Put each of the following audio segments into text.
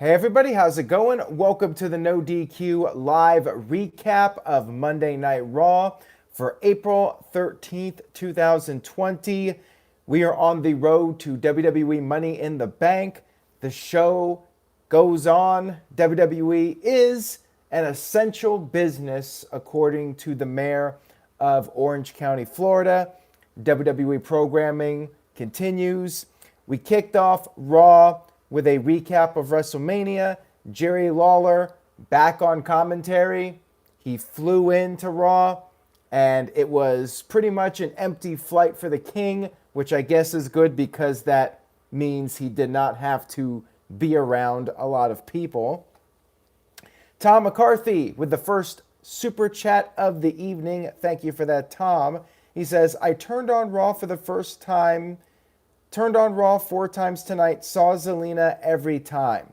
Hey everybody, how's it going? Welcome to the No DQ live recap of Monday Night Raw for April 13th, 2020. We are on the road to WWE Money in the Bank. The show goes on. WWE is an essential business, according to the mayor of Orange County, Florida. WWE programming continues. We kicked off Raw with a recap of WrestleMania. Jerry Lawler back on commentary. He flew into Raw, and it was pretty much an empty flight for the King, which I guess is good because that means he did not have to be around a lot of people. Tom McCarthy with the first super chat of the evening. Thank you for that, Tom. He says, I turned on Raw 4 times tonight, saw Zelina every time.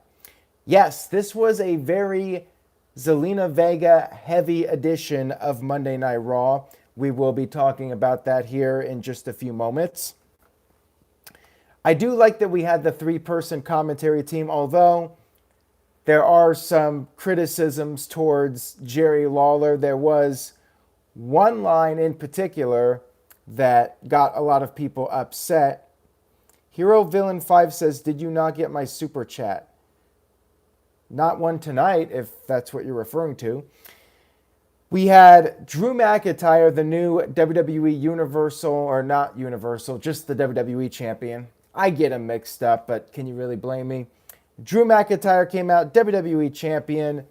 Yes, this was a very Zelina Vega heavy edition of Monday Night Raw. We will be talking about that here in just a few moments. I do like that we had the 3-person commentary team, although there are some criticisms towards Jerry Lawler. There was one line in particular that got a lot of people upset. Hero Villain 5 says, did you not get my super chat? Not one tonight, if that's what you're referring to. We had Drew McIntyre, the new WWE Universal, or not Universal, just the WWE champion. I get him mixed up, but can you really blame me? Drew McIntyre came out, WWE champion.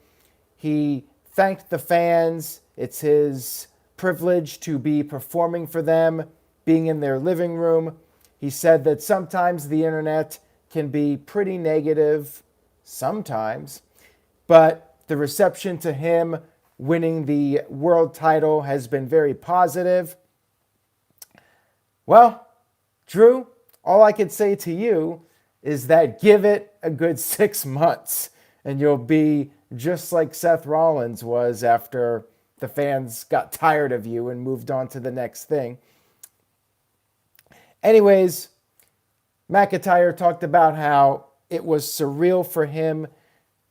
He thanked the fans. It's his privilege to be performing for them, being in their living room. He said that sometimes the internet can be pretty negative, sometimes, but the reception to him winning the world title has been very positive. Well, Drew, all I can say to you is that give it a good 6 months and you'll be just like Seth Rollins was after the fans got tired of you and moved on to the next thing. Anyways, McIntyre talked about how it was surreal for him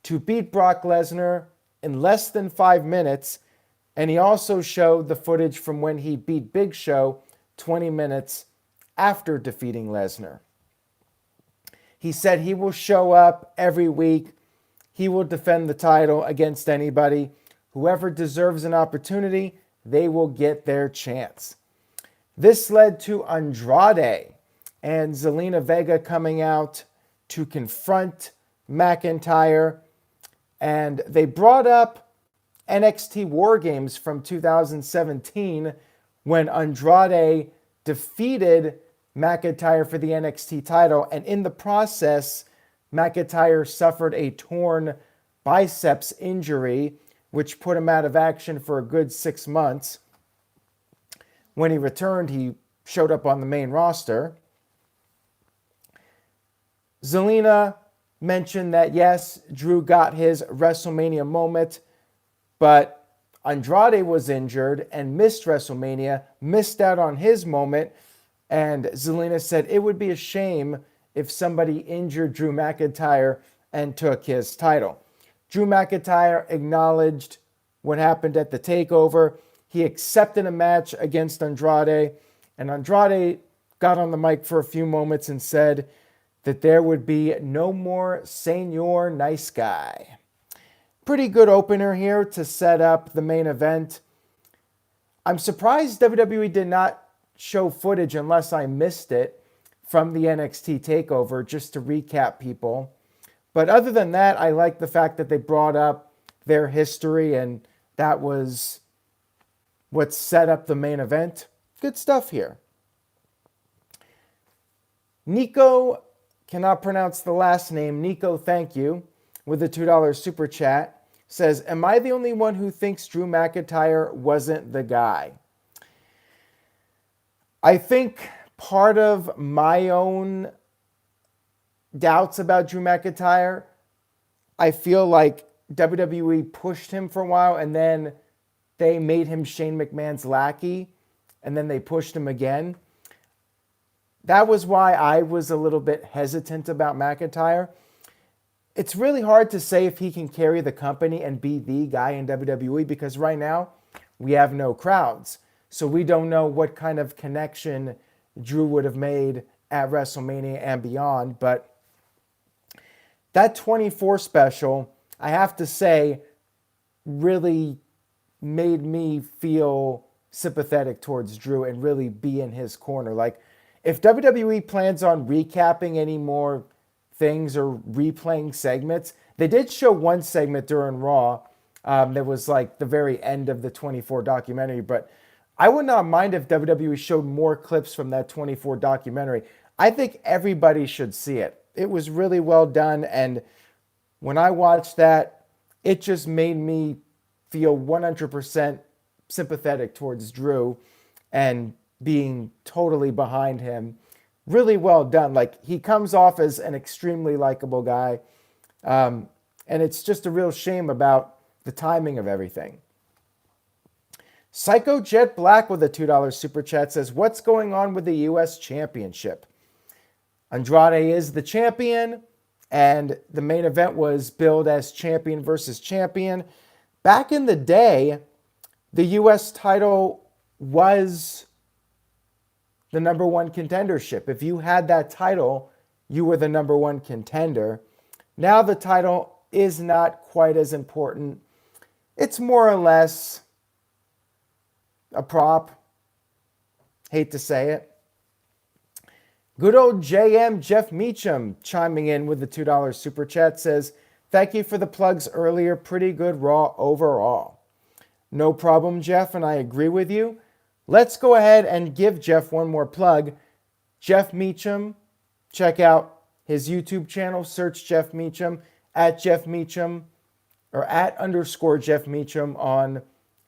to beat Brock Lesnar in less than 5 minutes, and he also showed the footage from when he beat Big Show 20 minutes after defeating Lesnar. He said he will show up every week. He will defend the title against anybody. Whoever deserves an opportunity, they will get their chance. This led to Andrade and Zelina Vega coming out to confront McIntyre. And they brought up NXT War Games from 2017 when Andrade defeated McIntyre for the NXT title. And in the process, McIntyre suffered a torn biceps injury, which put him out of action for a good 6 months. When he returned, he showed up on the main roster. Zelina mentioned that, yes, Drew got his WrestleMania moment, but Andrade was injured and missed WrestleMania, missed out on his moment, and Zelina said it would be a shame if somebody injured Drew McIntyre and took his title. Drew McIntyre acknowledged what happened at the TakeOver. He accepted a match against Andrade, and Andrade got on the mic for a few moments and said that there would be no more Senor Nice Guy. Pretty good opener here to set up the main event. I'm surprised WWE did not show footage, unless I missed it, from the NXT TakeOver, just to recap people. But other than that, I like the fact that they brought up their history, and that was what set up the main event. Good stuff here. Nico, cannot pronounce the last name. Nico, thank you, with a $2 super chat, says, am I the only one who thinks Drew McIntyre wasn't the guy? I think part of my own doubts about Drew McIntyre, I feel like WWE pushed him for a while and then they made him Shane McMahon's lackey and then they pushed him again. That was why I was a little bit hesitant about McIntyre. it's really hard to say if he can carry the company and be the guy in WWE because right now we have no crowds. So we don't know what kind of connection Drew would have made at WrestleMania and beyond. But that 24 special, I have to say, really made me feel sympathetic towards Drew and really be in his corner. Like, if WWE plans on recapping any more things or replaying segments, they did show one segment during Raw that was like the very end of the 24 documentary, but I would not mind if WWE showed more clips from that 24 documentary. I think everybody should see it. It was really well done, and when I watched that, it just made me feel 100% sympathetic towards Drew and being totally behind him. Really well done. Like, he comes off as an extremely likable guy, and it's just a real shame about the timing of everything. Psycho Jet Black with a $2 super chat says, what's going on with the U.S. Championship? Andrade is the champion, and the main event was billed as champion versus champion. Back in the day, the U.S. title was the number one contendership. If you had that title, you were the number one contender. Now the title is not quite as important. It's more or less a prop. Hate to say it. Good old JM Jeff Meacham chiming in with the $2 super chat says, thank you for the plugs earlier. Pretty good Raw overall. No problem, Jeff, and I agree with you. Let's go ahead and give Jeff one more plug. Jeff Meacham, check out his YouTube channel. Search Jeff Meacham, at Jeff Meacham, or at _ Jeff Meacham on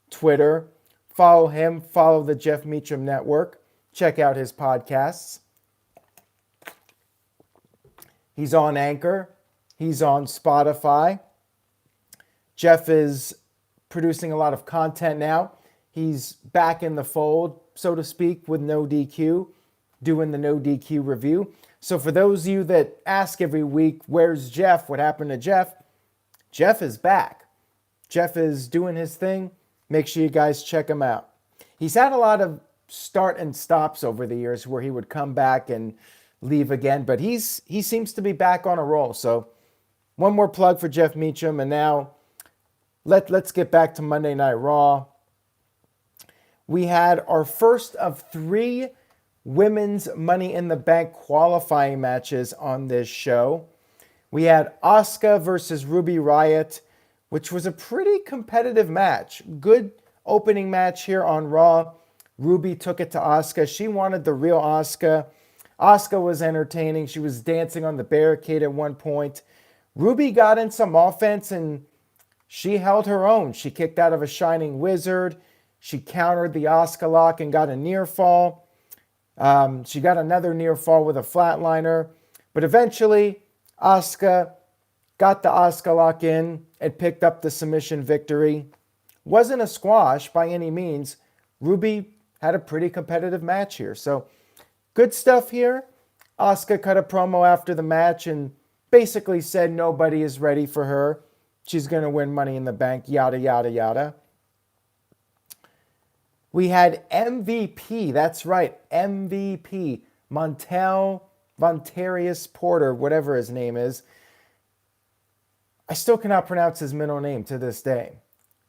Twitter. Follow him. Follow the Jeff Meacham Network. Check out his podcasts. He's on Anchor. He's on Spotify. Jeff is producing a lot of content now. He's back in the fold, so to speak, with No DQ, doing the No DQ review. So for those of you that ask every week, where's Jeff? What happened to Jeff? Jeff is back. Jeff is doing his thing. Make sure you guys check him out. He's had a lot of start and stops over the years where he would come back and leave again, but he seems to be back on a roll. So one more plug for Jeff Meacham, and now let's get back to Monday Night Raw. We had our first of 3 women's Money in the Bank qualifying matches on this show. We had Asuka versus Ruby Riott, which was a pretty competitive match. Good opening match here on Raw. Ruby took it to Asuka. She wanted the real Asuka. Asuka was entertaining. She was dancing on the barricade at one point. Ruby got in some offense and she held her own. She kicked out of a Shining Wizard. She countered the Asuka lock and got a near fall. She got another near fall with a flatliner. But eventually, Asuka got the Asuka lock in and picked up the submission victory. Wasn't a squash by any means. Ruby had a pretty competitive match here. So good stuff here. Asuka cut a promo after the match and basically said nobody is ready for her. She's going to win Money in the Bank, yada, yada, yada. We had MVP, that's right, MVP, Montel Vontarius Porter, whatever his name is. I still cannot pronounce his middle name to this day.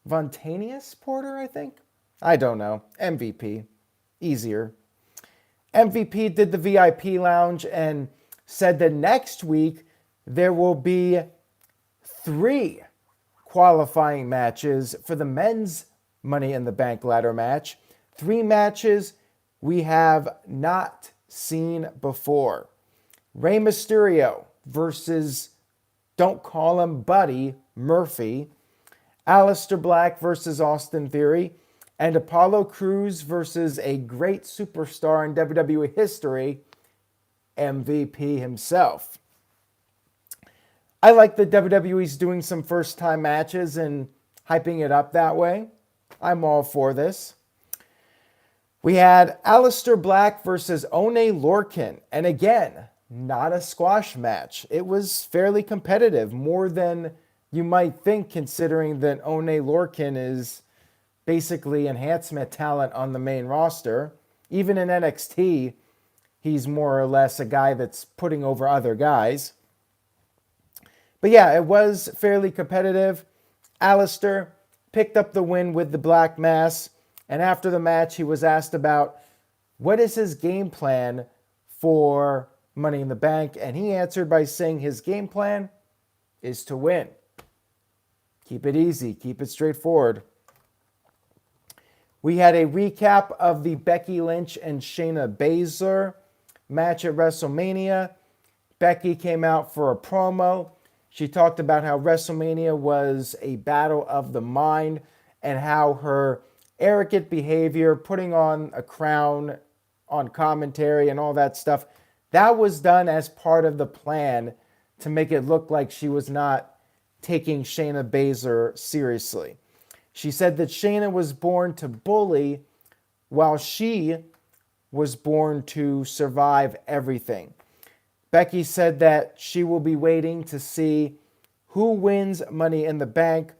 Vontanius Porter, I think? I don't know. MVP. Easier. MVP did the VIP lounge and said that next week there will be 3 qualifying matches for the men's Money in the Bank ladder match. 3 matches we have not seen before. Rey Mysterio versus, don't call him Buddy, Murphy. Aleister Black versus Austin Theory. And Apollo Crews versus a great superstar in WWE history, MVP himself. I like that WWE's doing some first-time matches and hyping it up that way. I'm all for this. We had Aleister Black versus Oney Lorcan. And again, not a squash match. It was fairly competitive, more than you might think, considering that One Lorcan is basically enhancement talent on the main roster. Even in NXT, he's more or less a guy that's putting over other guys. But yeah, it was fairly competitive. Alistair picked up the win with the Black Mass, and after the match, he was asked about what is his game plan for Money in the Bank, and he answered by saying his game plan is to win. Keep it easy, keep it straightforward. We had a recap of the Becky Lynch and Shayna Baszler match at WrestleMania. Becky came out for a promo. She talked about how WrestleMania was a battle of the mind and how her arrogant behavior, putting on a crown on commentary and all that stuff, that was done as part of the plan to make it look like she was not taking Shayna Baszler seriously. She said that Shayna was born to bully while she was born to survive everything. Becky said that she will be waiting to see who wins Money in the Bank.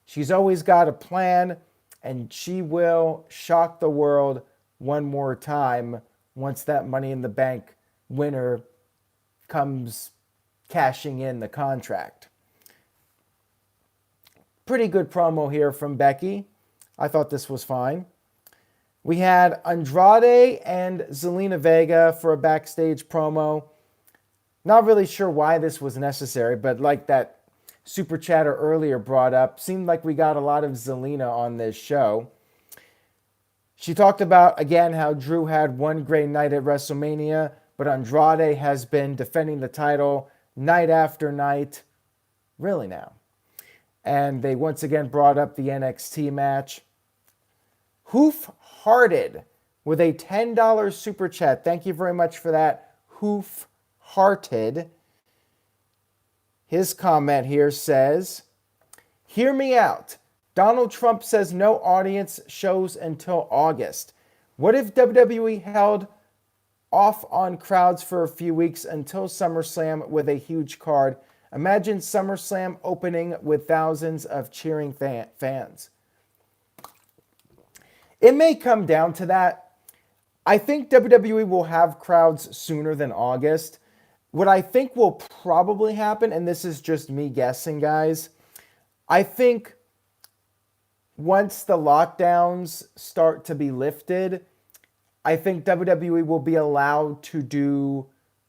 She's always got a plan, and she will shock the world one more time once that Money in the Bank winner comes cashing in the contract. Pretty good promo here from Becky. I thought this was fine. We had Andrade and Zelina Vega for a backstage promo. Not really sure why this was necessary, but like that super chatter earlier brought up, seemed like we got a lot of Zelina on this show. She talked about, again, how Drew had one great night at WrestleMania, but Andrade has been defending the title night after night. Really now. And they once again brought up the NXT match. Hoof Hearted with a $10 super chat. Thank you very much for that, Hoof Hearted. His comment here says, "Hear me out. Donald Trump says no audience shows until August. What if WWE held off on crowds for a few weeks until SummerSlam with a huge card? Imagine SummerSlam opening with thousands of cheering fans." It may come down to that. I think WWE will have crowds sooner than August. What I think will probably happen, and this is just me guessing, guys, I think once the lockdowns start to be lifted, I think WWE will be allowed to do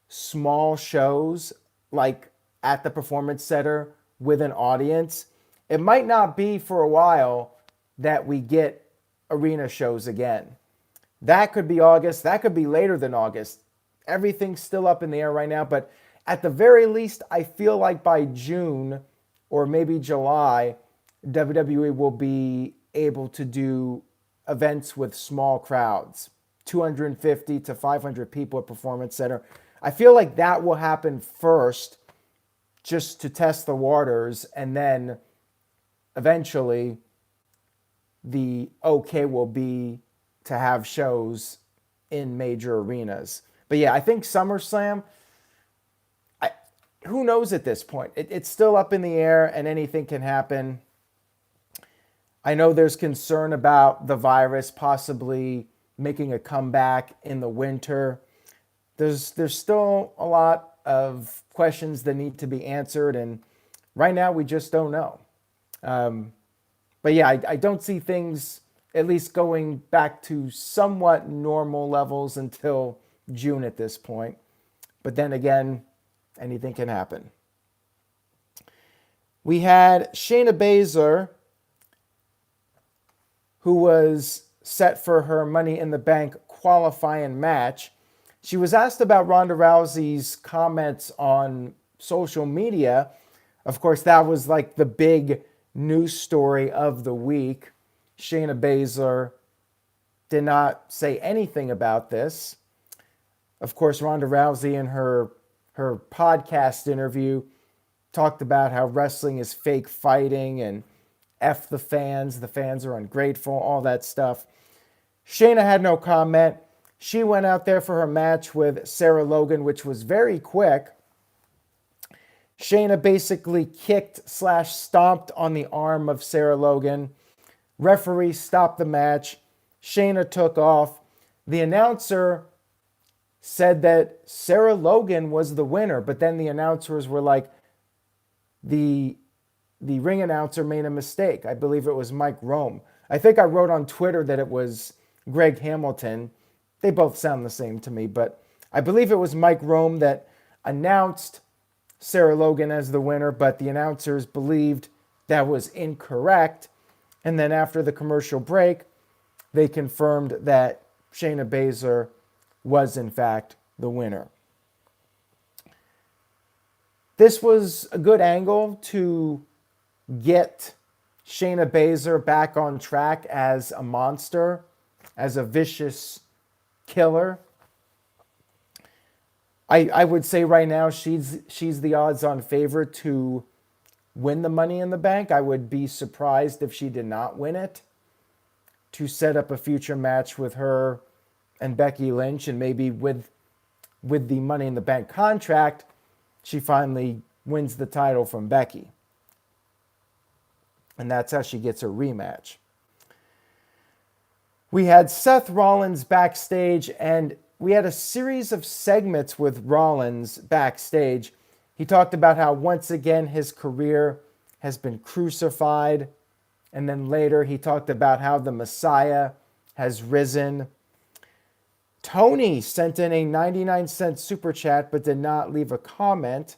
small shows like at the Performance Center with an audience. It might not be for a while that we get arena shows again. That could be August. That could be later than August. Everything's still up in the air right now, but at the very least, I feel like by June or maybe July, WWE will be able to do events with small crowds, 250 to 500 people at Performance Center. I feel like that will happen first just to test the waters, and then eventually the okay will be to have shows in major arenas. But yeah, I think SummerSlam, who knows at this point? It's still up in the air and anything can happen. I know there's concern about the virus possibly making a comeback in the winter. There's still a lot of questions that need to be answered, and right now we just don't know. But yeah, I don't see things at least going back to somewhat normal levels until June at this point. But then again, anything can happen. We had Shayna Baszler, who was set for her Money in the Bank qualifying match. She was asked about Ronda Rousey's comments on social media. Of course, that was like the big news story of the week. Shayna Baszler did not say anything about this. Of course, Ronda Rousey in her podcast interview talked about how wrestling is fake fighting and F the fans are ungrateful, all that stuff. Shayna had no comment. She went out there for her match with Sarah Logan, which was very quick. Shayna basically kicked/stomped on the arm of Sarah Logan. Referee stopped the match. Shayna took off. The announcer said that Sarah Logan was the winner, but then the announcers were like, the ring announcer made a mistake. I believe it was Mike Rome. I think I wrote on Twitter that it was Greg Hamilton. They both sound the same to me, but I believe it was Mike Rome that announced Sarah Logan as the winner, but the announcers believed that was incorrect. And then after the commercial break, they confirmed that Shayna Baszler was in fact the winner. This was a good angle to get Shayna Baszler back on track as a monster, as a vicious killer. I would say right now she's the odds-on favorite to win the Money in the Bank. I would be surprised if she did not win it, to set up a future match with her and Becky Lynch, and maybe with the Money in the Bank contract, she finally wins the title from Becky. And that's how she gets her rematch. We had Seth Rollins backstage, and we had a series of segments with Rollins backstage. He talked about how once again his career has been crucified. And then later he talked about how the Messiah has risen. Tony sent in a 99-cent super chat but did not leave a comment.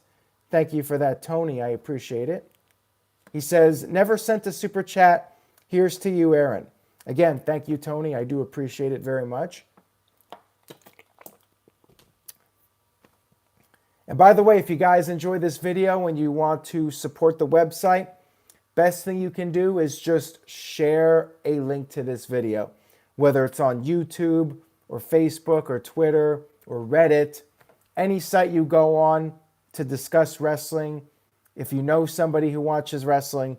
Thank you for that, Tony. I appreciate it. He says, never sent a super chat. Here's to you, Aaron. Again, thank you, Tony. I do appreciate it very much. And by the way, if you guys enjoy this video and you want to support the website, best thing you can do is just share a link to this video, whether it's on YouTube or Facebook or Twitter or Reddit, any site you go on to discuss wrestling. If you know somebody who watches wrestling,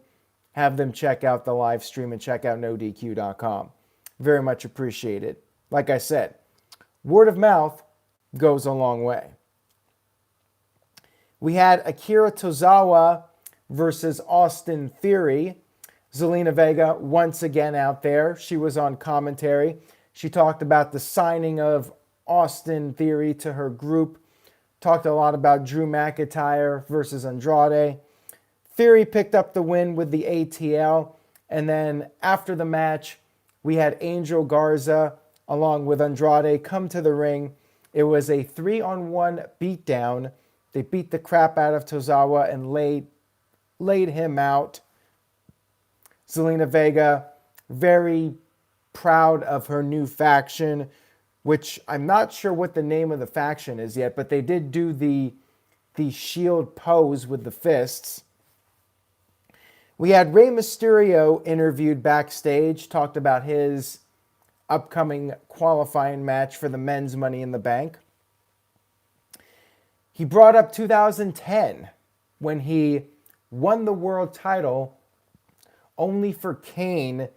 have them check out the live stream and check out NoDQ.com. Very much appreciated. Like I said, word of mouth goes a long way. We had Akira Tozawa versus Austin Theory. Zelina Vega once again out there. She was on commentary. She talked about the signing of Austin Theory to her group. Talked a lot about Drew McIntyre versus Andrade. Theory picked up the win with the ATL. And then after the match, we had Angel Garza along with Andrade come to the ring. It was a 3-on-1 beatdown. They beat the crap out of Tozawa and laid him out. Zelina Vega, very proud of her new faction, which I'm not sure what the name of the faction is yet, but they did do the shield pose with the fists. We had Rey Mysterio interviewed backstage, talked about his upcoming qualifying match for the men's Money in the Bank. He brought up 2010 when he won the world title only for Kane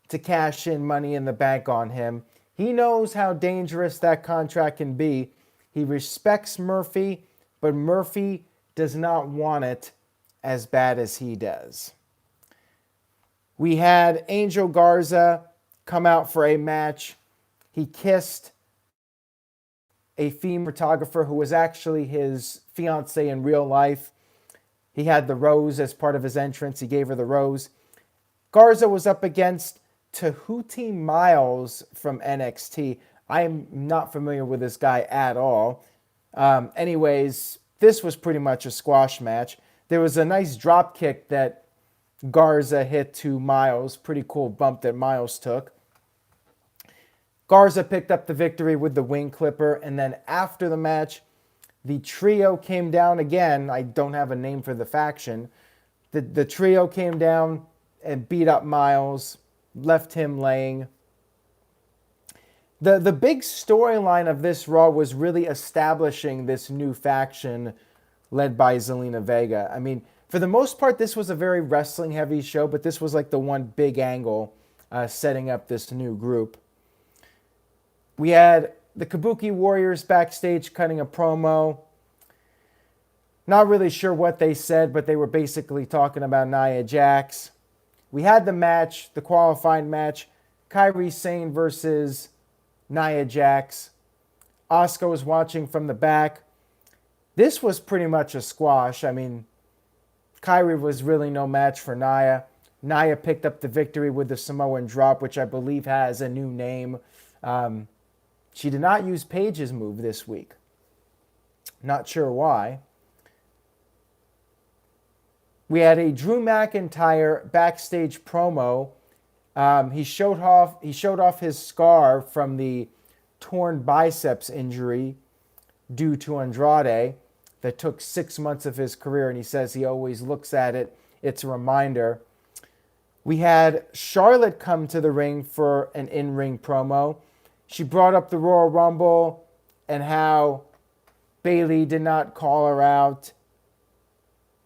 to cash in Money in the Bank on him. He knows how dangerous that contract can be. He respects Murphy, but Murphy does not want it as bad as he does. We had Angel Garza come out for a match. He kissed a female photographer who was actually his fiance in real life. He had the rose as part of his entrance. He gave her the rose. Garza was up against Tahuti Miles from NXT. I'm not familiar with this guy at all. Anyways, this was pretty much a squash match. There was a nice drop kick that Garza hit to Miles. Pretty cool bump that Miles took. Garza picked up the victory with the wing clipper, and then after the match, the trio came down again. I don't have a name for the faction. The trio came down and beat up Miles, left him laying. The big storyline of this Raw was really establishing this new faction led by Zelina Vega. I mean, for the most part, this was a very wrestling-heavy show, but this was like the one big angle setting up this new group. We had the Kabuki Warriors backstage cutting a promo. Not really sure what they said, but they were basically talking about Nia Jax. We had the match, the qualifying match, Kairi Sane versus Nia Jax. Asuka was watching from the back. This was pretty much a squash. I mean, Kairi was really no match for Nia. Nia picked up the victory with the Samoan drop, which I believe has a new name. She did not use Paige's move this week. Not sure why. We had a Drew McIntyre backstage promo. He showed off his scar from the torn biceps injury due to Andrade that took 6 months of his career, and he says he always looks at it. It's a reminder. We had Charlotte come to the ring for an in-ring promo. She brought up the Royal Rumble and how Bayley did not call her out.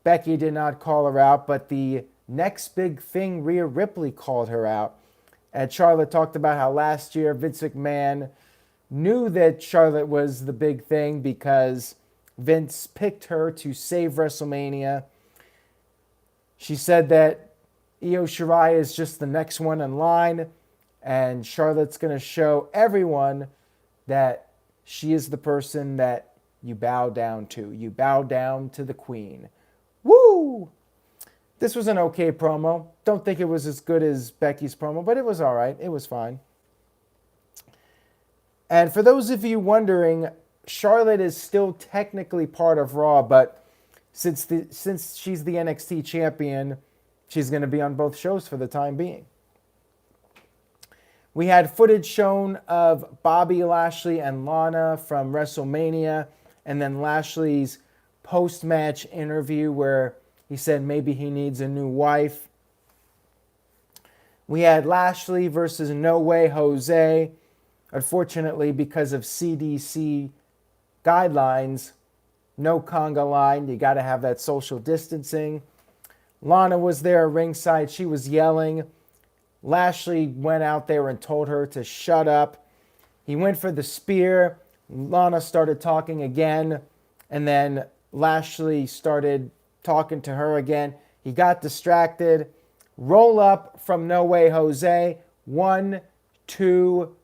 Becky did not call her out, but the next big thing, Rhea Ripley called her out. And Charlotte talked about how last year Vince McMahon knew that Charlotte was the big thing because Vince picked her to save WrestleMania. She said that Io Shirai is just the next one in line, and Charlotte's going to show everyone that she is the person that you bow down to. You bow down to the queen. Woo! This was an okay promo. Don't think it was as good as Becky's promo, but it was all right. It was fine. And for those of you wondering, Charlotte is still technically part of Raw, but since she's the NXT champion, she's going to be on both shows for the time being. We had footage shown of Bobby Lashley and Lana from WrestleMania, and then Lashley's post-match interview where he said maybe he needs a new wife. We had Lashley versus No Way Jose. Unfortunately, because of CDC guidelines, no conga line. You got to have that social distancing. Lana was there ringside. She was yelling. Lashley went out there and told her to shut up. He went for the spear. Lana started talking again, and then Lashley started talking to her again. He got distracted. Roll up from No Way Jose. 1, 2,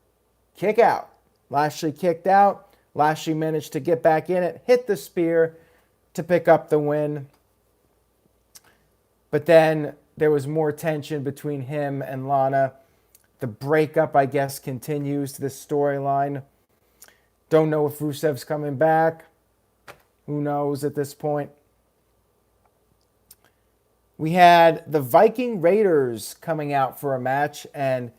kick out. Lashley kicked out. Lashley managed to get back in it, hit the spear to pick up the win. But then there was more tension between him and Lana. The breakup, I guess, continues this storyline. Don't know if Rusev's coming back. Who knows at this point? We had the Viking Raiders coming out for a match, and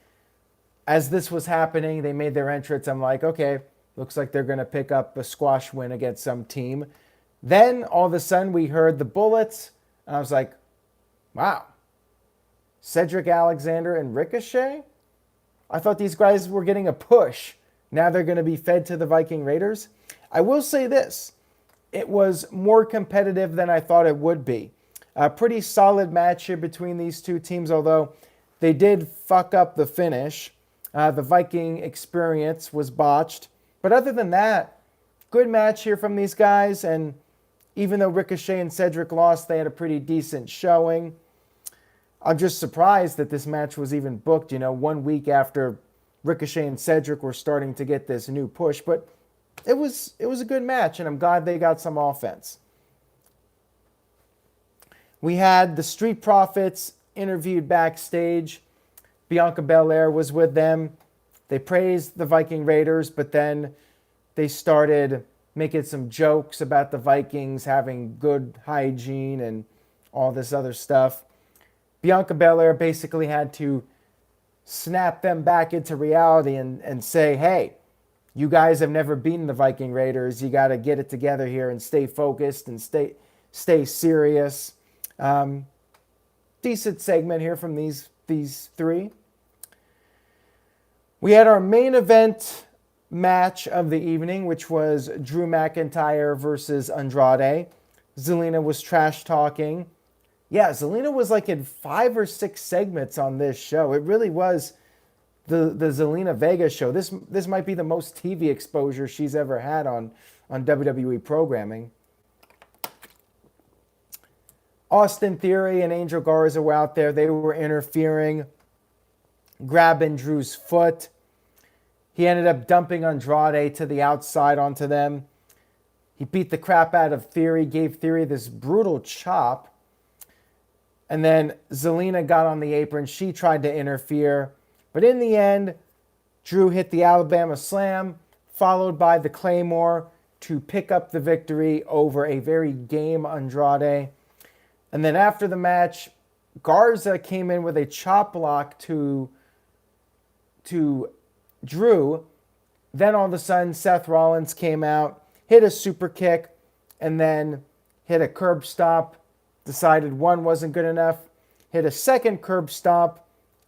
as this was happening, they made their entrance. I'm like, okay, looks like they're going to pick up a squash win against some team. Then all of a sudden we heard the Bullets, and I was like, wow, Cedric Alexander and Ricochet? I thought these guys were getting a push. Now they're going to be fed to the Viking Raiders. I will say this. It was more competitive than I thought it would be. A pretty solid match here between these two teams, although they did fuck up the finish. The Viking experience was botched. But other than that, good match here from these guys. And even though Ricochet and Cedric lost, they had a pretty decent showing. I'm just surprised that this match was even booked, 1 week after Ricochet and Cedric were starting to get this new push. But it was a good match, and I'm glad they got some offense. We had the Street Profits interviewed backstage. Bianca Belair was with them. They praised the Viking Raiders, but then they started making some jokes about the Vikings having good hygiene and all this other stuff. Bianca Belair basically had to snap them back into reality and say, hey, you guys have never beaten the Viking Raiders. You got to get it together here and stay focused and stay serious. Decent segment here from these three. We had our main event match of the evening, which was Drew McIntyre versus Andrade. Zelina was trash talking. Yeah, Zelina was like in 5 or 6 segments on this show. It really was the Zelina Vega show. This might be the most TV exposure she's ever had on WWE programming. Austin Theory and Angel Garza were out there. They were interfering, grabbing Drew's foot. He ended up dumping Andrade to the outside onto them. He beat the crap out of Theory, gave Theory this brutal chop. And then Zelina got on the apron. She tried to interfere. But in the end, Drew hit the Alabama Slam, followed by the Claymore to pick up the victory over a very game Andrade. And then after the match, Garza came in with a chop block to Drew. Then all of a sudden, Seth Rollins came out, hit a super kick, and then hit a curb stomp. Decided one wasn't good enough, hit a second curb stomp,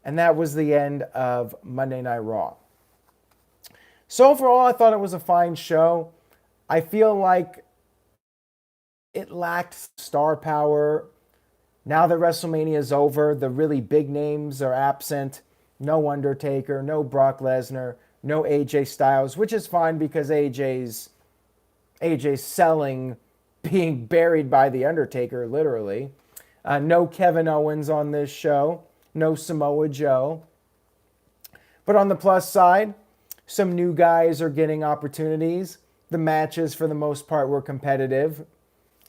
and that was the end of Monday Night Raw. So overall, I thought it was a fine show. I feel like it lacked star power. Now that WrestleMania is over, the really big names are absent. No Undertaker, no Brock Lesnar, no AJ Styles, which is fine because AJ's selling being buried by The Undertaker, literally. No Kevin Owens on this show. No Samoa Joe. But on the plus side, some new guys are getting opportunities. The matches, for the most part, were competitive.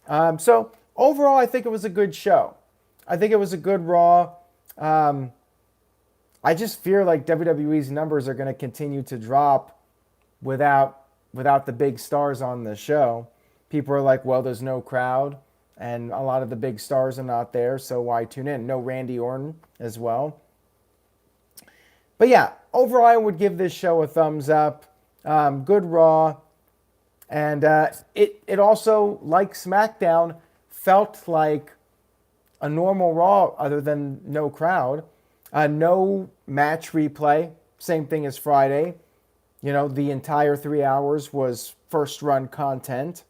So overall, I think it was a good show. I think it was a good Raw. I just fear like WWE's numbers are going to continue to drop without the big stars on the show. People are like, well, there's no crowd, and a lot of the big stars are not there, so why tune in? No Randy Orton as well. But yeah, overall, I would give this show a thumbs up. Good Raw. And it also, like SmackDown, felt like a normal Raw other than no crowd. No match replay. Same thing as Friday. You know, the entire 3 hours was first run content.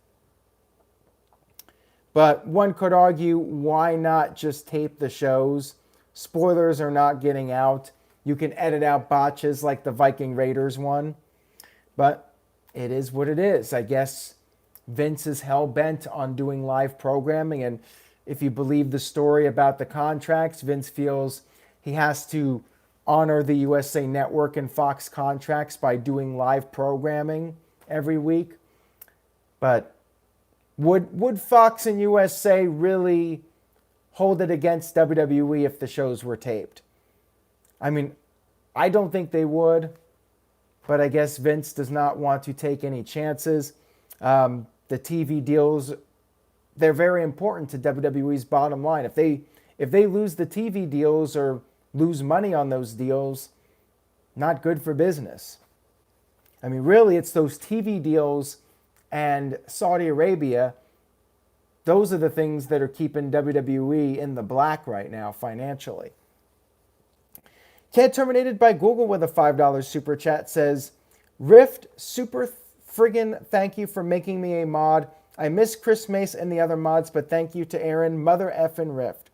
But one could argue, why not just tape the shows? Spoilers are not getting out. You can edit out botches like the Viking Raiders one. But it is what it is. I guess Vince is hell-bent on doing live programming. And if you believe the story about the contracts, Vince feels he has to honor the USA Network and Fox contracts by doing live programming every week. But would Fox and USA really hold it against WWE if the shows were taped? I mean, I don't think they would, but I guess Vince does not want to take any chances. The TV deals, they're very important to WWE's bottom line. If they lose the TV deals or lose money on those deals, not good for business. I mean, really, it's those TV deals and Saudi Arabia, those are the things that are keeping WWE in the black right now financially. Cat Terminated by Google with a $5 super chat says, Rift, super friggin' thank you for making me a mod. I miss Chris Mace and the other mods, but thank you to Aaron, mother effing Rift.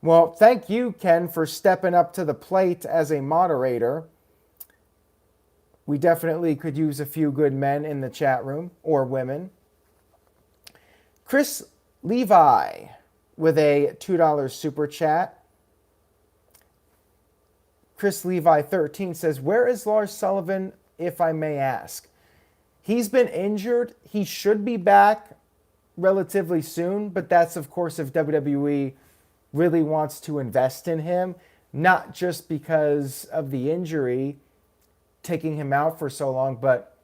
Well, thank you, Ken, for stepping up to the plate as a moderator. We definitely could use a few good men in the chat room, or women. Chris Levi with a $2 super chat. Chris Levi 13 says, where is Lars Sullivan, if I may ask? He's been injured. He should be back relatively soon, but that's, of course, if WWE really wants to invest in him, not just because of the injury taking him out for so long, but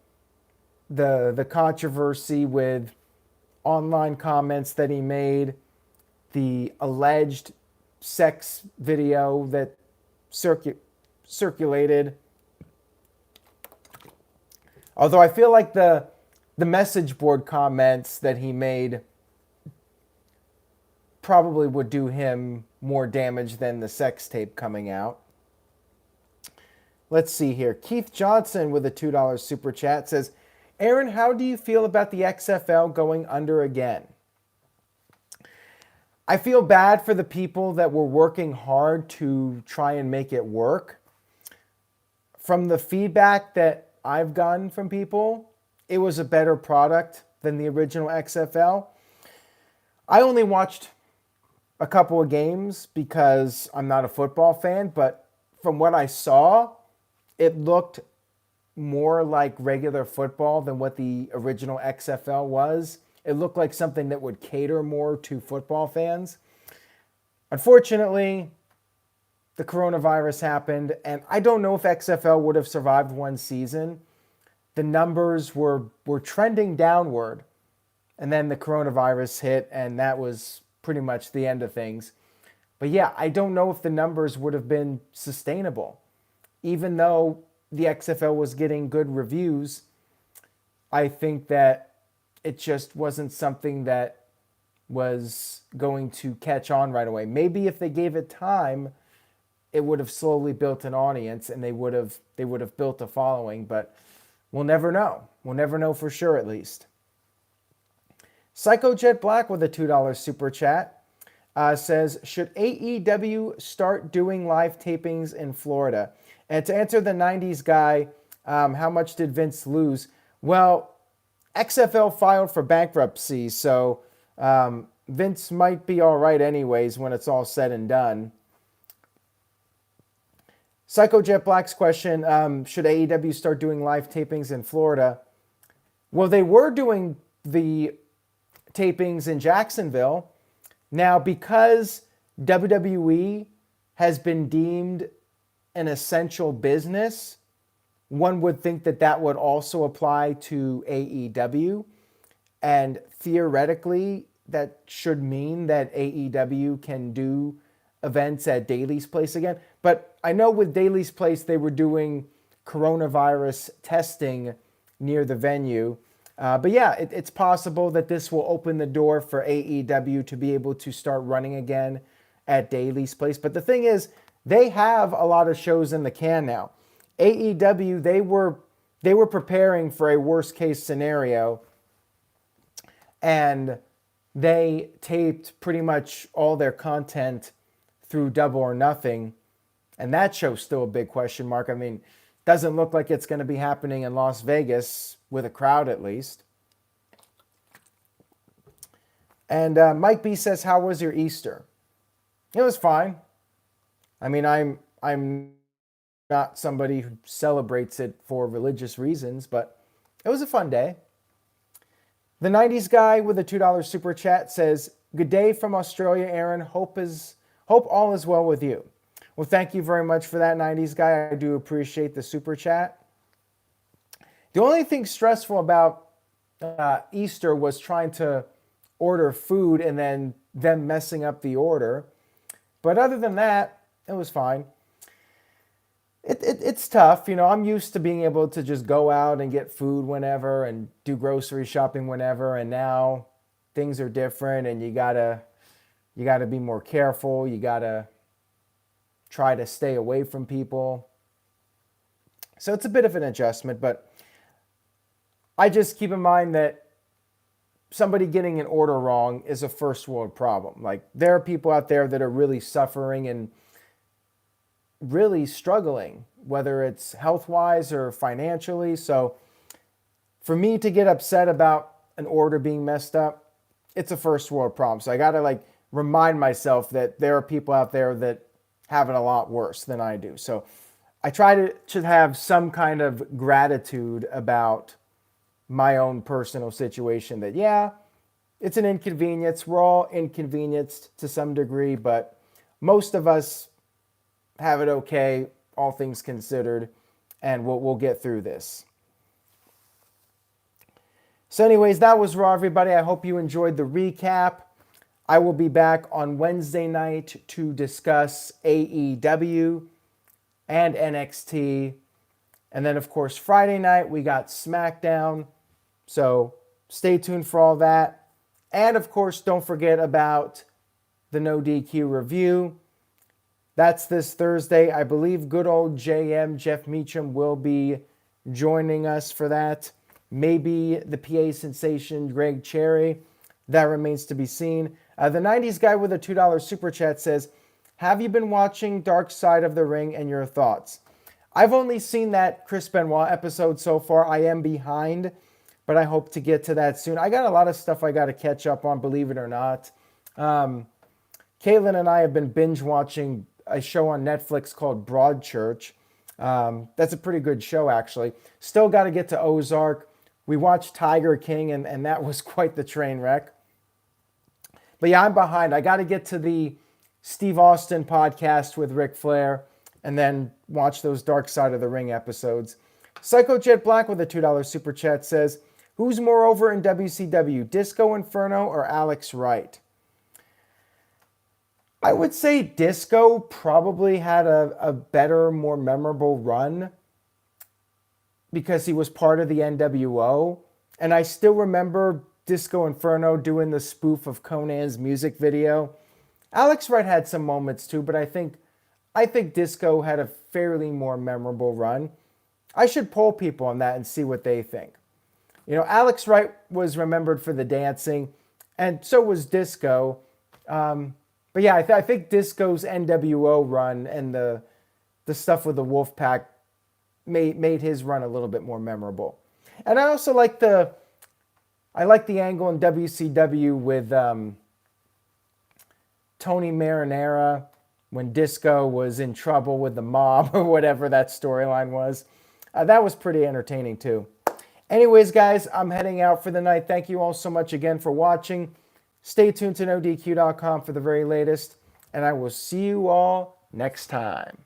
the controversy with online comments that he made, the alleged sex video that circulated. Although I feel like the message board comments that he made probably would do him more damage than the sex tape coming out. Let's see here. Keith Johnson with a $2 super chat says, Aaron, how do you feel about the XFL going under again? I feel bad for the people that were working hard to try and make it work. From the feedback that I've gotten from people, it was a better product than the original XFL. I only watched a couple of games because I'm not a football fan, but from what I saw, it looked more like regular football than what the original XFL was. It looked like something that would cater more to football fans. Unfortunately, the coronavirus happened, and I don't know if XFL would have survived one season. The numbers were trending downward, and then the coronavirus hit, and that was pretty much the end of things. But yeah, I don't know if the numbers would have been sustainable. Even though the XFL was getting good reviews, I think that it just wasn't something that was going to catch on right away. Maybe if they gave it time, it would have slowly built an audience and they would have built a following, but we'll never know. We'll never know for sure, at least. Psycho Jet Black with a $2 super chat says, should AEW start doing live tapings in Florida? And to answer the 90s guy, how much did Vince lose? Well, XFL filed for bankruptcy, so Vince might be all right anyways when it's all said and done. Psycho Jet Black's question, should AEW start doing live tapings in Florida? Well, they were doing the tapings in Jacksonville. Now, because WWE has been deemed an essential business, one would think that that would also apply to AEW. And theoretically, that should mean that AEW can do events at Daly's Place again. But I know with Daly's Place, they were doing coronavirus testing near the venue. But yeah, it's possible that this will open the door for AEW to be able to start running again at Daly's Place. But the thing is, they have a lot of shows in the can now. AEW, they were preparing for a worst case scenario, and they taped pretty much all their content through Double or Nothing, and that show's still a big question mark. I mean, doesn't look like it's going to be happening in Las Vegas with a crowd at least. And Mike B says, how was your Easter? It was fine. I mean, I'm not somebody who celebrates it for religious reasons, but it was a fun day. The 90s guy with a $2 super chat says, good day from Australia, Aaron. Hope all is well with you. Well, thank you very much for that, 90s guy. I do appreciate the super chat. The only thing stressful about Easter was trying to order food and then them messing up the order. But other than that, it was fine. It's tough. You know, I'm used to being able to just go out and get food whenever and do grocery shopping whenever. And now things are different and you gotta be more careful. You gotta try to stay away from people. So it's a bit of an adjustment, but I just keep in mind that somebody getting an order wrong is a first world problem. Like, there are people out there that are really suffering and really struggling, whether it's health-wise or financially. So for me to get upset about an order being messed up, it's a first world problem. So I got to remind myself that there are people out there that have it a lot worse than I do. So I try to have some kind of gratitude about my own personal situation that, yeah, it's an inconvenience. We're all inconvenienced to some degree, but most of us have it okay, all things considered, and we'll get through this. So anyways, that was Raw, everybody. I hope you enjoyed the recap. I will be back on Wednesday night to discuss AEW and NXT. And then, of course, Friday night, we got SmackDown. So stay tuned for all that. And, of course, don't forget about the No DQ review. That's this Thursday. I believe good old JM, Jeff Meacham, will be joining us for that. Maybe the PA sensation, Greg Cherry. That remains to be seen. The 90s guy with a $2 super chat says, have you been watching Dark Side of the Ring and your thoughts? I've only seen that Chris Benoit episode so far. I am behind, but I hope to get to that soon. I got a lot of stuff I got to catch up on, believe it or not. Caitlin and I have been binge watching a show on Netflix called Broadchurch. That's a pretty good show, actually. Still got to get to Ozark. We watched Tiger King, and that was quite the train wreck. But yeah, I'm behind. I got to get to the Steve Austin podcast with Ric Flair and then watch those Dark Side of the Ring episodes. Psycho Jet Black with a $2 super chat says, who's more over in WCW, Disco Inferno or Alex Wright? I would say Disco probably had a better, more memorable run because he was part of the NWO. And I still remember Disco Inferno doing the spoof of Conan's music video. Alex Wright had some moments too, but I think Disco had a fairly more memorable run. I should poll people on that and see what they think. You know, Alex Wright was remembered for the dancing, and so was Disco. But yeah, I think Disco's NWO run and the stuff with the Wolfpack made his run a little bit more memorable. And I also like the angle in WCW with Tony Marinara when Disco was in trouble with the mob or whatever that storyline was. That was pretty entertaining too. Anyways, guys, I'm heading out for the night. Thank you all so much again for watching. Stay tuned to NoDQ.com for the very latest, and I will see you all next time.